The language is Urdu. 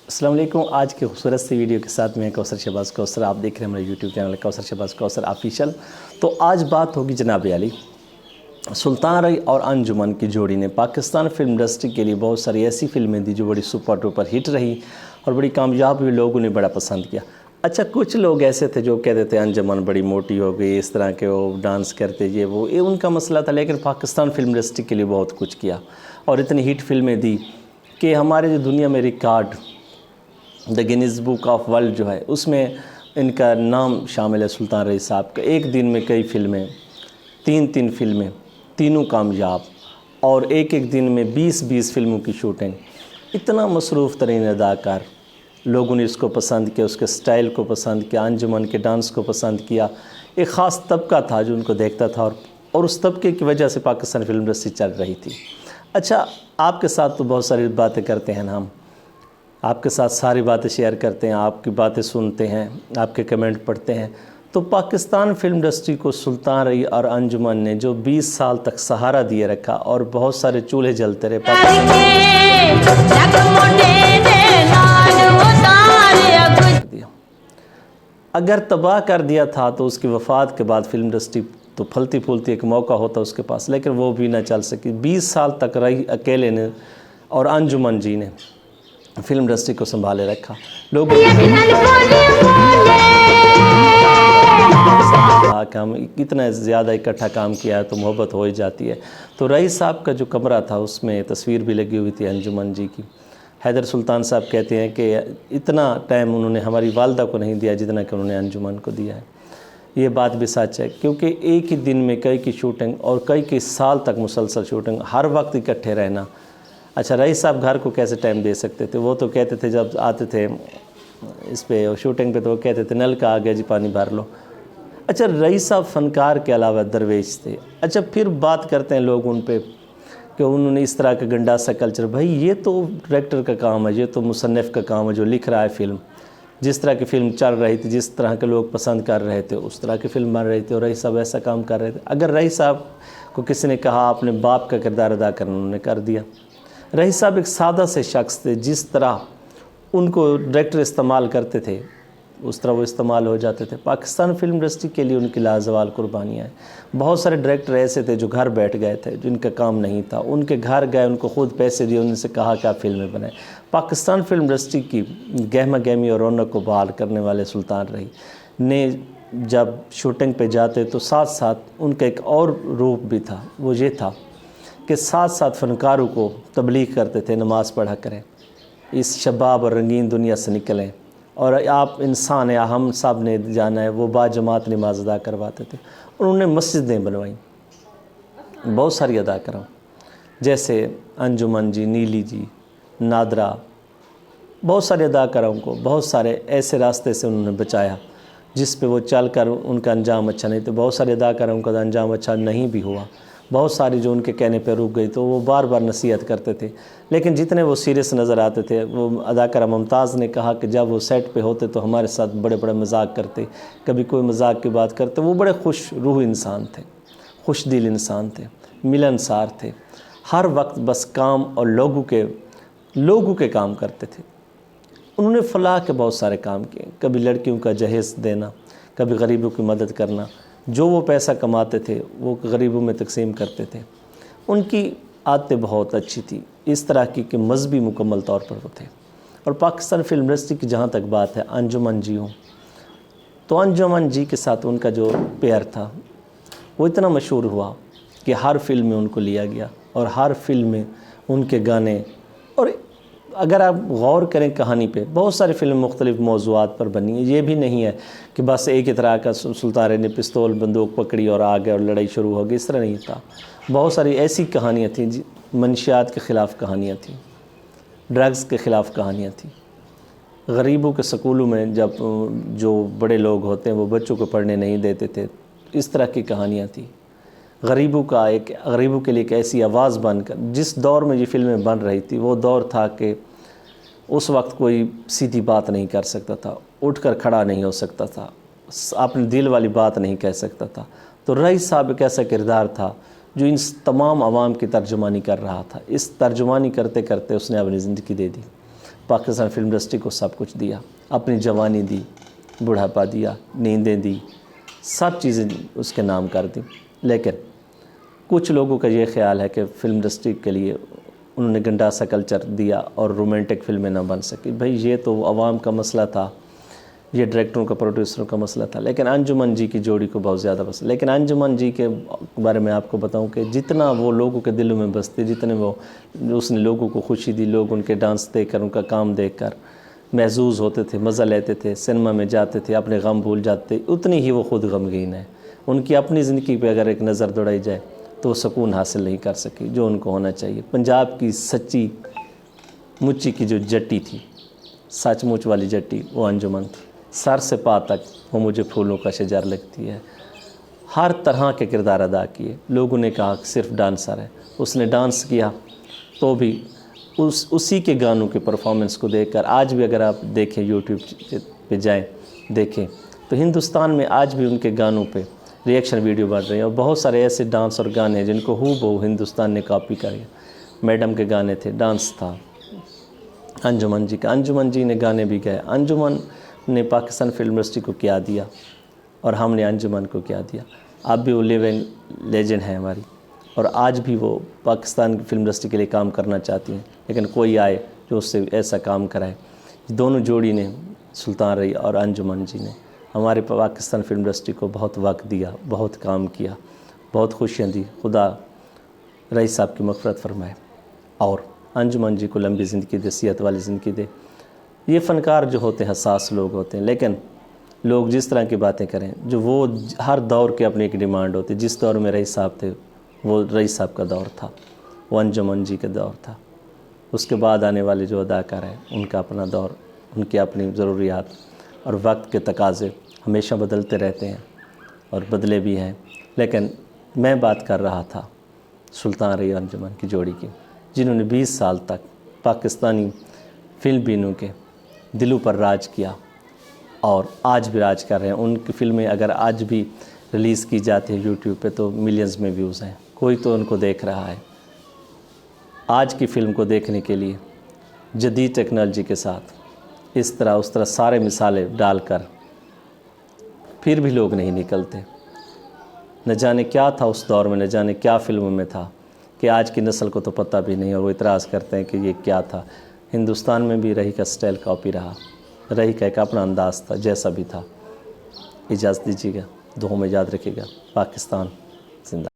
السلام علیکم. آج کے خوبصورت سی ویڈیو کے ساتھ میں کوثر شہباز کوثر. آپ دیکھ رہے ہیں ہمارے یوٹیوب چینل کوثر شہباز کوثر آفیشیل. تو آج بات ہوگی جناب علی سلطان رئی اور انجمن کی جوڑی نے پاکستان فلم انڈسٹری کے لیے بہت ساری ایسی فلمیں دی جو بڑی سپر ڈوپر ہٹ رہی اور بڑی کامیاب ہوئی, لوگوں نے بڑا پسند کیا. اچھا, کچھ لوگ ایسے تھے جو کہتے تھے انجمن بڑی موٹی ہو گئی, اس طرح کے وہ ڈانس کرتے یہ ان کا مسئلہ تھا. لیکن پاکستان فلم انڈسٹری کے لیے بہت کچھ کیا اور اتنی ہٹ فلمیں دی کہ ہمارے جو دنیا میں record the Guinness book of world جو ہے اس میں ان کا نام شامل ہے. سلطان رئی صاحب کا ایک دن میں کئی فلمیں, تین فلمیں, تینوں کامیاب, اور ایک دن میں 20 فلموں کی شوٹنگ. اتنا مصروف ترین اداکار, لوگوں نے اس کو پسند کیا, اس کے سٹائل کو پسند کیا, انجمن کے ڈانس کو پسند کیا. ایک خاص طبقہ تھا جو ان کو دیکھتا تھا اور اس طبقے کی وجہ سے پاکستان فلم انڈسٹری چل رہی تھی. اچھا, آپ کے ساتھ تو بہت ساری باتیں کرتے ہیں ہم, آپ کے ساتھ ساری باتیں شیئر کرتے ہیں, آپ کی باتیں سنتے ہیں, آپ کے کمنٹ پڑھتے ہیں. تو پاکستان فلم انڈسٹری کو سلطان رئی اور انجمن نے جو 20 سال تک سہارا دیے رکھا اور بہت سارے چولہے جلتے رہے اگر تباہ کر دیا تھا تو اس کی وفات کے بعد فلم انڈسٹری تو پھلتی پھولتی ایک موقع ہوتا اس کے پاس, لیکن وہ بھی نہ چل سکی. 20 سال تک رئی اکیلے نے اور انجمن جی نے فلم انڈسٹری کو سنبھالے رکھا. لوگ کہ ہم اتنا زیادہ اکٹھا کام کیا ہے تو محبت ہو ہی جاتی ہے. تو رئی صاحب کا جو کمرہ تھا اس میں تصویر بھی لگی ہوئی تھی انجمن جی کی. حیدر سلطان صاحب کہتے ہیں کہ اتنا ٹائم انہوں نے ہماری والدہ کو نہیں دیا جتنا کہ انہوں نے انجمن کو دیا ہے. یہ بات بھی سچ ہے, کیونکہ ایک ہی دن میں کئی کی شوٹنگ اور کئی سال تک مسلسل شوٹنگ, ہر وقت اکٹھے رہنا. اچھا, رئی صاحب گھر کو کیسے ٹائم دے سکتے تھے؟ وہ تو کہتے تھے جب آتے تھے اس پہ شوٹنگ پہ تو وہ کہتے تھے نل کا آ گیا جی پانی بھر لو. اچھا, رئی صاحب فنکار کے علاوہ درویش تھے. اچھا, پھر بات کرتے ہیں لوگ ان پہ کہ انہوں نے اس طرح کا گنڈاسا کلچر. بھائی یہ تو ڈائریکٹر کا کام ہے, یہ تو مصنف کا کام ہے جو لکھ رہا ہے فلم. جس طرح کی فلم چل رہی تھی, جس طرح کے لوگ پسند کر رہے تھے اس طرح کی فلم بن رہی تھی, اور رئی صاحب ایسا کام کر رہے تھے. اگر رئی صاحب کو کسی نے کہا آپ نے باپ کا کردار ادا کرنا, انہوں نے کر دیا. رئی صاحب ایک سادہ سے شخص تھے, جس طرح ان کو ڈائریکٹر استعمال کرتے تھے اس طرح وہ استعمال ہو جاتے تھے. پاکستان فلم انڈسٹری کے لیے ان کی لازوال قربانیاں ہیں. بہت سارے ڈائریکٹر ایسے تھے جو گھر بیٹھ گئے تھے, جن کا کام نہیں تھا, ان کے گھر گئے, ان کو خود پیسے دیے, ان سے کہا کہ آپ فلمیں بنائیں. پاکستان فلم انڈسٹری کی گہما گہمی اور رونق کو بحال کرنے والے سلطان رئی نے جب شوٹنگ پہ جاتے تو ساتھ ساتھ ان کا ایک اور روپ بھی تھا. وہ یہ تھا کہ ساتھ فنکاروں کو تبلیغ کرتے تھے, نماز پڑھا کریں, اس شباب اور رنگین دنیا سے نکلیں, اور آپ انسان ہیں, ہم سب نے جانا ہے. وہ با جماعت نماز ادا کرواتے تھے. انہوں نے مسجدیں بنوائیں, بہت ساری ادا کروں, جیسے انجمن جی, نیلی جی, نادرہ, بہت سارے اداکاروں کو بہت سارے ایسے راستے سے انہوں نے بچایا جس پہ وہ چل کر ان کا انجام اچھا نہیں. تو بہت سارے اداکاروں کا انجام اچھا نہیں بھی ہوا. بہت ساری جو ان کے کہنے پہ رک گئی تو وہ بار نصیحت کرتے تھے. لیکن جتنے وہ سیریس نظر آتے تھے, وہ اداکارہ ممتاز نے کہا کہ جب وہ سیٹ پہ ہوتے تو ہمارے ساتھ بڑے مذاق کرتے, کبھی کوئی مذاق کی بات کرتے. وہ بڑے خوش روح انسان تھے, خوش دل انسان تھے, ملنسار تھے. ہر وقت بس کام اور لوگوں کے کام کرتے تھے. انہوں نے فلاح کے بہت سارے کام کیے, کبھی لڑکیوں کا جہیز دینا, کبھی غریبوں کی مدد کرنا. جو وہ پیسہ کماتے تھے وہ غریبوں میں تقسیم کرتے تھے. ان کی عادتیں بہت اچھی تھی, اس طرح کی کہ مذہبی مکمل طور پر وہ تھے. اور پاکستان فلم انڈسٹری کی جہاں تک بات ہے, انجمن جی ہوں تو انجمن جی کے ساتھ ان کا جو پیئر تھا وہ اتنا مشہور ہوا کہ ہر فلم میں ان کو لیا گیا, اور ہر فلم میں ان کے گانے. اور اگر آپ غور کریں کہانی پہ, بہت ساری فلم مختلف موضوعات پر بنی ہیں. یہ بھی نہیں ہے کہ بس ایک ہی طرح کا سلطان رئی نے پستول بندوق پکڑی اور آ گئے اور لڑائی شروع ہو گئی, اس طرح نہیں تھا. بہت ساری ایسی کہانیاں تھیں, منشیات کے خلاف کہانیاں تھیں, ڈرگز کے خلاف کہانیاں تھیں, غریبوں کے سکولوں میں جب جو بڑے لوگ ہوتے ہیں وہ بچوں کو پڑھنے نہیں دیتے تھے, اس طرح کی کہانیاں تھیں. غریبوں کے لیے ایک ایسی آواز بن کر, جس دور میں یہ فلمیں بن رہی تھی وہ دور تھا کہ اس وقت کوئی سیدھی بات نہیں کر سکتا تھا, اٹھ کر کھڑا نہیں ہو سکتا تھا, اپنے دل والی بات نہیں کہہ سکتا تھا. تو رئی صاحب ایک ایسا کردار تھا جو ان تمام عوام کی ترجمانی کر رہا تھا. اس ترجمانی کرتے کرتے اس نے اپنی زندگی دے دی. پاکستان فلم انڈسٹری کو سب کچھ دیا، اپنی جوانی دی، بڑھاپا دیا، نیندیں دی، سب چیزیں اس کے نام کر دیں. لیکن کچھ لوگوں کا یہ خیال ہے کہ فلم انڈسٹری کے لیے انہوں نے گنڈاسا کلچر دیا اور رومانٹک فلمیں نہ بن سکی. بھائی یہ تو عوام کا مسئلہ تھا، یہ ڈائریکٹروں کا، پروڈیوسروں کا مسئلہ تھا. لیکن انجمن جی کی جوڑی کو بہت زیادہ پسند. لیکن انجمن جی کے بارے میں آپ کو بتاؤں کہ جتنا وہ لوگوں کے دلوں میں بستے، جتنے اس نے لوگوں کو خوشی دی، لوگ ان کے ڈانس دیکھ کر، ان کا کام دیکھ کر محظوظ ہوتے تھے، مزہ لیتے تھے، سنیما میں جاتے تھے، اپنے غم بھول جاتے، اتنی ہی وہ خود غمگین ہے. ان کی اپنی زندگی پہ اگر ایک نظر دوڑائی جائے تو وہ سکون حاصل نہیں کر سکی جو ان کو ہونا چاہیے. پنجاب کی سچی مچی کی جو جٹی تھی، سچ مچ والی جٹی، وہ انجمن تھی. سر سے پا تک وہ مجھے پھولوں کا شجر لگتی ہے. ہر طرح کے کردار ادا کیے. لوگوں نے کہا کہ صرف ڈانسر ہے، اس نے ڈانس کیا تو بھی اسی کے گانوں کے پرفارمنس کو دیکھ کر آج بھی اگر آپ دیکھیں یوٹیوب پہ جائیں دیکھیں تو ہندوستان میں آج بھی ان کے گانوں پہ ریئیکشن ویڈیو بڑھ رہے ہیں. اور بہت سارے ایسے ڈانس اور گانے ہیں جن کو ہو بہو ہندوستان نے کاپی کر. میڈم کے گانے تھے، ڈانس تھا انجمن جی کا. انجمن جی نے گانے بھی گائے. انجمن نے پاکستان فلم انڈسٹری کو کیا دیا اور ہم نے انجمن کو کیا دیا. اب بھی وہ لیونگ لیجنڈ ہیں ہماری، اور آج بھی وہ پاکستان کی فلم انڈسٹری کے لیے کام کرنا چاہتی ہیں. لیکن کوئی آئے جو اس سے ایسا کام کرائے. دونوں جوڑی نے، سلطان رئی اور انجمن جی نے، ہمارے پاکستان فلم انڈسٹری کو بہت وقت دیا، بہت کام کیا، بہت خوشیاں دی. خدا رئی صاحب کی مغفرت فرمائے اور انجمن جی کو لمبی زندگی دے، صحت والی زندگی دے. یہ فنکار جو ہوتے ہیں حساس لوگ ہوتے ہیں، لیکن لوگ جس طرح کی باتیں کریں، جو وہ ہر دور کے اپنی ایک ڈیمانڈ ہوتی. جس دور میں رئی صاحب تھے وہ رئی صاحب کا دور تھا، وہ انجمن جی کا دور تھا. اس کے بعد آنے والے جو اداکار ہیں ان کا اپنا دور، ان کی اپنی ضروریات اور وقت کے تقاضے ہمیشہ بدلتے رہتے ہیں اور بدلے بھی ہیں. لیکن میں بات کر رہا تھا سلطان رئی اور انجمن کی جوڑی کی، جنہوں نے 20 سال تک پاکستانی فلم بینوں کے دلوں پر راج کیا اور آج بھی راج کر رہے ہیں. ان کی فلمیں اگر آج بھی ریلیز کی جاتی ہے یوٹیوب پہ تو ملینز میں ویوز ہیں. کوئی تو ان کو دیکھ رہا ہے. آج کی فلم کو دیکھنے کے لیے جدید ٹیکنالوجی کے ساتھ اس طرح اس طرح سارے مثالیں ڈال کر پھر بھی لوگ نہیں نکلتے. نہ جانے کیا تھا اس دور میں، نہ جانے کیا فلموں میں تھا کہ آج کی نسل کو تو پتہ بھی نہیں، اور وہ اعتراض کرتے ہیں کہ یہ کیا تھا. ہندوستان میں بھی رہی کا سٹائل کاپی رہا. رہی کا ایک اپنا انداز تھا جیسا بھی تھا. اجازت دیجیے گا، دعاؤں میں یاد رکھیے گا. پاکستان زندہ.